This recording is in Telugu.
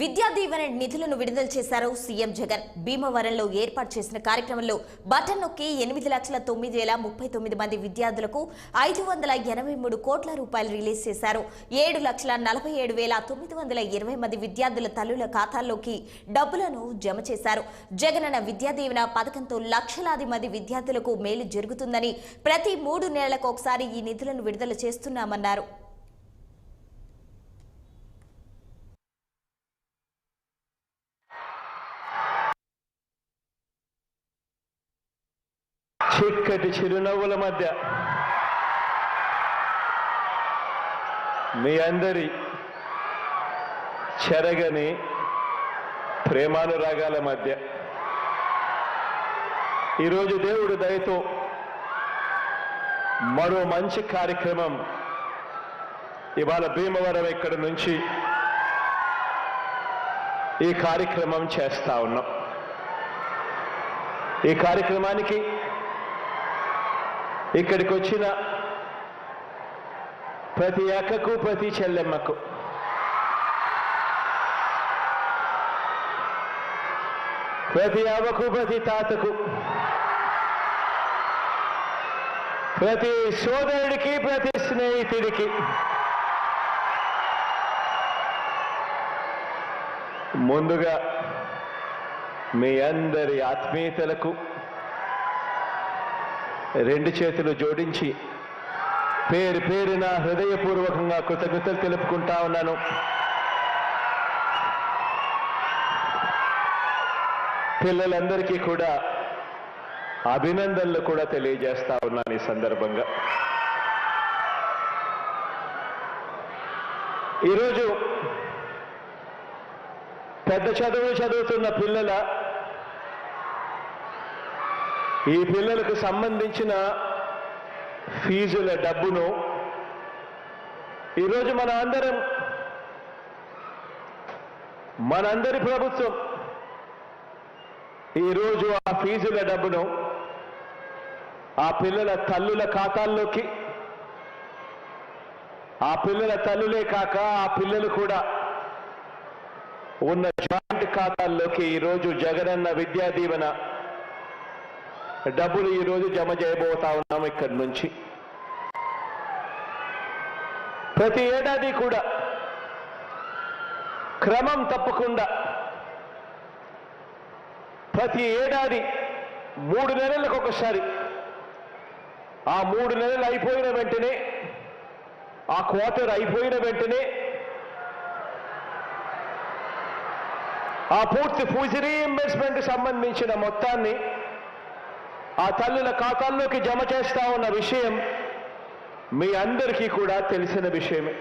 విద్యా దీవెన నిధులను విడుదల చేశారు సీఎం జగన్. భీమవరంలో ఏర్పాటు చేసిన కార్యక్రమంలో బటన్ నొక్కి 8,09,039 మంది విద్యార్థులకు 583 కోట్ల రూపాయలు రిలీజ్ చేశారు. 7,47,920 మంది విద్యార్థుల తల్లుల ఖాతాల్లోకి డబ్బులను జమ చేశారు. జగనన్న విద్యా దీవెన పథకంతో లక్షలాది మంది విద్యార్థులకు మేలు జరుగుతుందని ప్రతి 3 నెలలకు ఒకసారి ఈ నిధులను విడుదల చేస్తున్నామన్నారు. చిక్కటి చిరునవ్వుల మధ్య మీ అందరి చెరగని ప్రేమానురాగాల మధ్య ఈరోజు దేవుడి దయతో మరో మంచి కార్యక్రమం ఇవాళ భీమవరం ఇక్కడి నుంచి ఈ కార్యక్రమం చేస్తా ఉన్నాం. ఈ కార్యక్రమానికి ఇక్కడికి వచ్చిన ప్రతి అక్కకు ప్రతి చెల్లెమ్మకు ప్రతి అవ్వకు ప్రతి తాతకు ప్రతి సోదరుడికి ప్రతి స్నేహితుడికి ముందుగా మీ అందరి ఆత్మీయతలకు రెండు చేతులు జోడించి పేరు పేరున హృదయపూర్వకంగా కృతజ్ఞతలు తెలుపుకుంటా ఉన్నాను. పిల్లలందరికీ కూడా అభినందనలు కూడా తెలియజేస్తా ఉన్నాను. ఈ సందర్భంగా ఈరోజు పెద్ద చదువులు చదువుతున్న ఈ పిల్లలకు సంబంధించిన ఫీజుల డబ్బును ఈరోజు మనందరి ప్రభుత్వం ఈరోజు ఆ ఫీజుల డబ్బును ఆ పిల్లల తల్లుల ఖాతాల్లోకి, ఆ పిల్లల తల్లులే కాక ఆ పిల్లలు కూడా ఉన్న జాయింట్ ఖాతాల్లోకి ఈరోజు జగనన్న విద్యా దీవెన డబ్బులు ఈరోజు జమ చేయబోతా ఉన్నాము. ఇక్కడి నుంచి ప్రతి ఏడాది కూడా క్రమం తప్పకుండా ప్రతి ఏడాది 3 నెలలకు ఒకసారి, ఆ 3 నెలలు అయిపోయిన వెంటనే, ఆ క్వార్టర్ అయిపోయిన వెంటనే ఆ పూర్తి ఫీజు రీయింబర్స్మెంట్ సంబంధించిన మొత్తాన్ని ఆ తల్లుల ఖాతాల్లోకి జమ చేస్తా ఉన్న విషయం మీ అందరికీ కూడా తెలిసిన విషయమే.